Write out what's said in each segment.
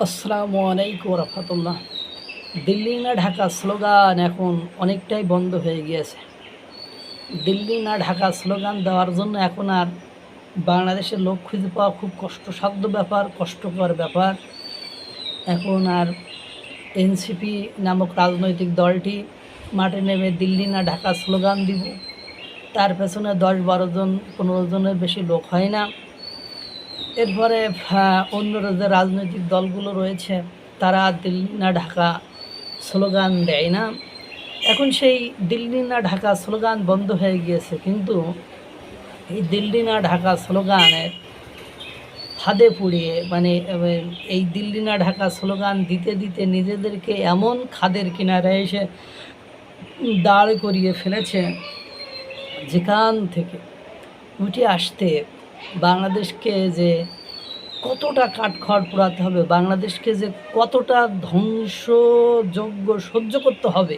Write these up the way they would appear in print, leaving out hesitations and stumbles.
আসসালামু আলাইকুম রহমতুল্লাহ। দিল্লি না ঢাকা স্লোগান এখন অনেকটাই বন্ধ হয়ে গিয়েছে। দিল্লি না ঢাকা স্লোগান দেওয়ার জন্য এখন আর বাংলাদেশের লোক খুঁজে পাওয়া খুব কষ্টসাধ্য ব্যাপার, কষ্টকর ব্যাপার। এখন আর এনসিপি নামক রাজনৈতিক দলটি মাঠে নেমে দিল্লি না ঢাকা স্লোগান দিব, তার পেছনে 10-12 জন 15 জনের বেশি লোক হয় না। এরপরে অন্য যে রাজনৈতিক দলগুলো রয়েছে তারা দিল্লি না ঢাকা স্লোগান দেয় না। এখন সেই দিল্লি না ঢাকা স্লোগান বন্ধ হয়ে গিয়েছে, কিন্তু এই দিল্লি না ঢাকা স্লোগানের ফাঁদে পুড়িয়ে এই দিল্লি না ঢাকা স্লোগান দিতে দিতে নিজেদেরকে এমন খাদের কিনারে এসে দাঁড় করিয়ে ফেলেছে, যেখান থেকে উঠে আসতে বাংলাদেশকে যে কতটা কাঠখড় পোড়াতে হবে, বাংলাদেশকে যে কতটা ধ্বংসযজ্ঞ সহ্য করতে হবে,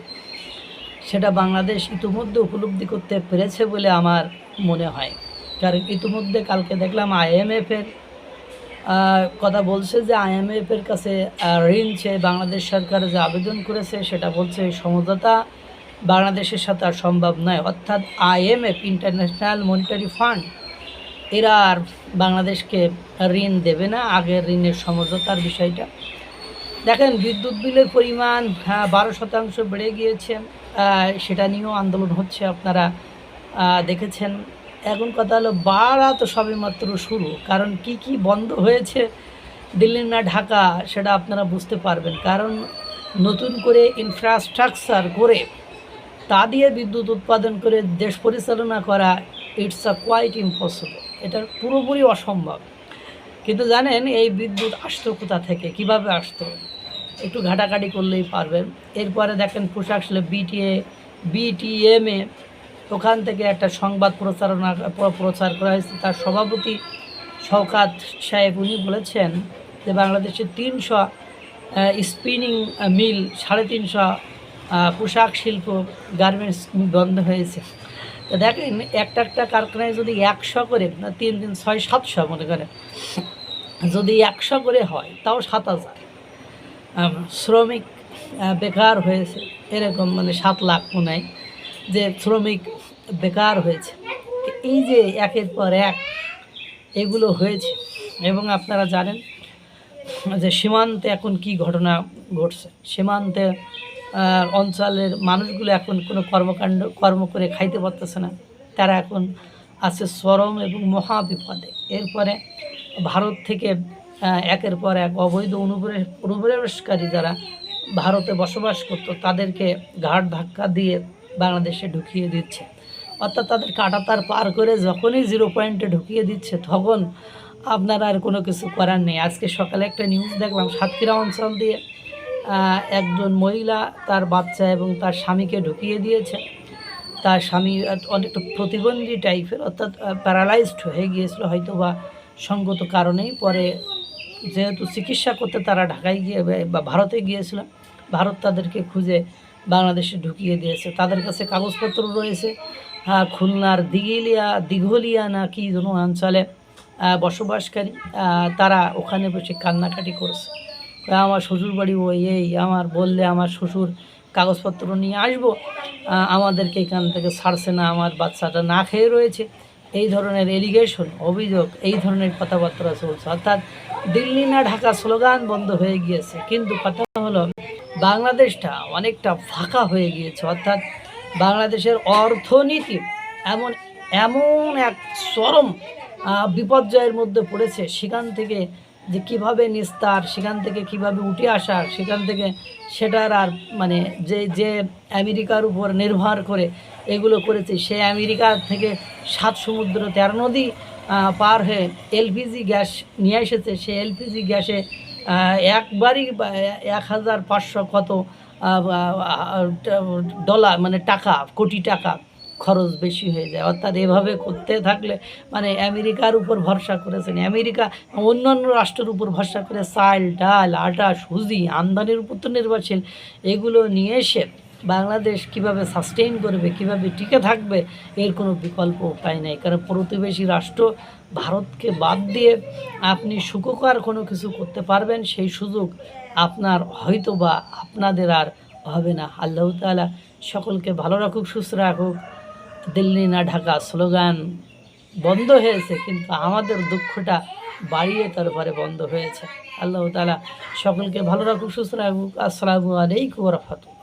সেটা বাংলাদেশ ইতিমধ্যে উপলব্ধি করতে পেরেছে বলে আমার মনে হয়। কারণ ইতিমধ্যে কালকে দেখলাম আইএমএফের কথা বলছে যে আইএমএফের কাছে ঋণ চেয়ে বাংলাদেশ সরকার যে আবেদন করেছে সেটা বলছে এই সমঝোতা বাংলাদেশের সাথে আর সম্ভব নয়। অর্থাৎ আইএমএফ, ইন্টারন্যাশনাল মনিটারি ফান্ড, এরা আর বাংলাদেশকে ঋণ দেবে না। আগের ঋণের সমঝোতার বিষয়টা দেখেন, বিদ্যুৎ বিলের পরিমাণ 12% বেড়ে গিয়েছে, সেটা নিয়েও আন্দোলন হচ্ছে, আপনারা দেখেছেন। এখন কথা হলো, বাড়া তো সবেমাত্র শুরু, কারণ কি বন্ধ হয়েছে দিল্লি না ঢাকা সেটা আপনারা বুঝতে পারবেন। কারণ নতুন করে ইনফ্রাস্ট্রাকচার করে তা দিয়ে বিদ্যুৎ উৎপাদন করে দেশ পরিচালনা করা, ইটস কোয়াইট ইম্পসিবল, এটা পুরোপুরি অসম্ভব। কিন্তু জানেন এই বিদ্যুৎ আসতো কোথা থেকে, কিভাবে আসতো, একটু ঘাটাঘাটি করলেই পারবেন। এরপরে দেখেন পোশাক শিল্প বিটিএমএ, ওখান থেকে একটা সংবাদ প্রচার করা হয়েছে। তার সভাপতি শওকাত সাহেব উনি বলেছেন যে বাংলাদেশে 300 স্পিনিং মিল, 350 পোশাক শিল্প, গার্মেন্টস বন্ধ হয়েছে। তো দেখেন একটা কারখানায় যদি 100 করে, 3 দিন 600-700 মনে করেন, যদি 100 করে হয় তাও 7000 শ্রমিক বেকার হয়েছে। এরকম 7 লাখ মনে হয় যে শ্রমিক বেকার হয়েছে। এই যে একের পর এক এগুলো হয়েছে, এবং আপনারা জানেন যে সীমান্তে এখন কি ঘটনা ঘটছে। সীমান্তে অঞ্চলের মানুষগুলো এখন কোনো কর্ম করে খাইতে পারতেছে না, তারা এখন আছে চরম এবং মহা বিপদে। এরপরে ভারত থেকে একের পর এক অবৈধ অনুপ্রবেশকারী যারা ভারতে বসবাস করতো তাদেরকে ঘাট ধাক্কা দিয়ে বাংলাদেশে ঢুকিয়ে দিচ্ছে। অর্থাৎ তাদের কাঁটাতার পার করে যখনই 0 পয়েন্টে ঢুকিয়ে দিচ্ছে, তখন আপনার আর কোনো কিছু করার নেই। আজকে সকালে একটা নিউজ দেখলাম, সাতক্ষীরা অঞ্চল দিয়ে একজন মহিলা তার বাচ্চা এবং তার স্বামীকে ঢুকিয়ে দিয়েছে। তার স্বামী অনেকটা প্রতিবন্ধী টাইপের, অর্থাৎ প্যারালাইজড হয়ে গিয়েছিল হয়তো বা সঙ্গত কারণেই। পরে যেহেতু চিকিৎসা করতে তারা ঢাকায় গিয়ে বা ভারতে গিয়েছিল, ভারত তাদেরকে খুঁজে বাংলাদেশে ঢুকিয়ে দিয়েছে। তাদের কাছে কাগজপত্র রয়েছে, খুলনার দিঘলিয়া না কি যেন অঞ্চলে বসবাসকারী। তারা ওখানে বসে কান্নাকাটি করেছে, আমার শ্বশুরবাড়ি এই, আমার বললে আমার শ্বশুর কাগজপত্র নিয়ে আসবো, আমাদেরকে এখান থেকে ছাড়ছে না, আমার বাচ্চাটা না খেয়ে রয়েছে। এই ধরনের এলিগেশন, অভিযোগ, এই ধরনের কথাবার্তা চলছে। অর্থাৎ দিল্লি না ঢাকা স্লোগান বন্ধ হয়ে গিয়েছে, কিন্তু কথা হলো বাংলাদেশটা অনেকটা ফাঁকা হয়ে গিয়েছে। অর্থাৎ বাংলাদেশের অর্থনীতি এমন এমন এক চরম বিপর্যয়ের মধ্যে পড়েছে, সেখান থেকে যে কীভাবে নিস্তার, সেখান থেকে কিভাবে উঠে আসা, সেখান থেকে সেটার আর যে আমেরিকার উপর নির্ভর করে এগুলো করেছে, সে আমেরিকা থেকে 7 সমুদ্র 13 নদী পার হয়ে এলপিজি গ্যাস নিয়ে এসেছে। সে এলপিজি গ্যাসে একবারই 1500 কত ডলার টাকা, কোটি টাকা খরচ বেশি হয়ে যায়। অর্থাৎ এভাবে করতে থাকলে আমেরিকার উপর ভরসা করেছেন, আমেরিকা অন্যান্য রাষ্ট্রের উপর ভরসা করে চাল, ডাল, আটা, সুজি আমদানির উপর তো নির্ভরশীল। এগুলো নিয়ে এসে বাংলাদেশ কিভাবে সাস্টেইন করবে, কিভাবে টিকে থাকবে, এর কোনো বিকল্প উপায় নেই। কারণ প্রতিবেশী রাষ্ট্র ভারতকে বাদ দিয়ে আপনি সুখকর কোনো কিছু করতে পারবেন, সেই সুযোগ আপনার হয়তো বা আপনাদের আর হবে না। আল্লাহ তাআলা সকলকে ভালো রাখুক, সুস্থ রাখুক। দিল্লি না ঢাকা স্লোগান বন্ধ হয়েছে, কিন্তু আমাদের দুঃখটা বাড়িয়ে তারপরে বন্ধ হয়েছে। আল্লাহ তাআলা সকলকে ভালো রাখুক, সুস্থ রাখুক। আসসালামু আলাইকুম ওয়া রাহমাতুল্লাহ।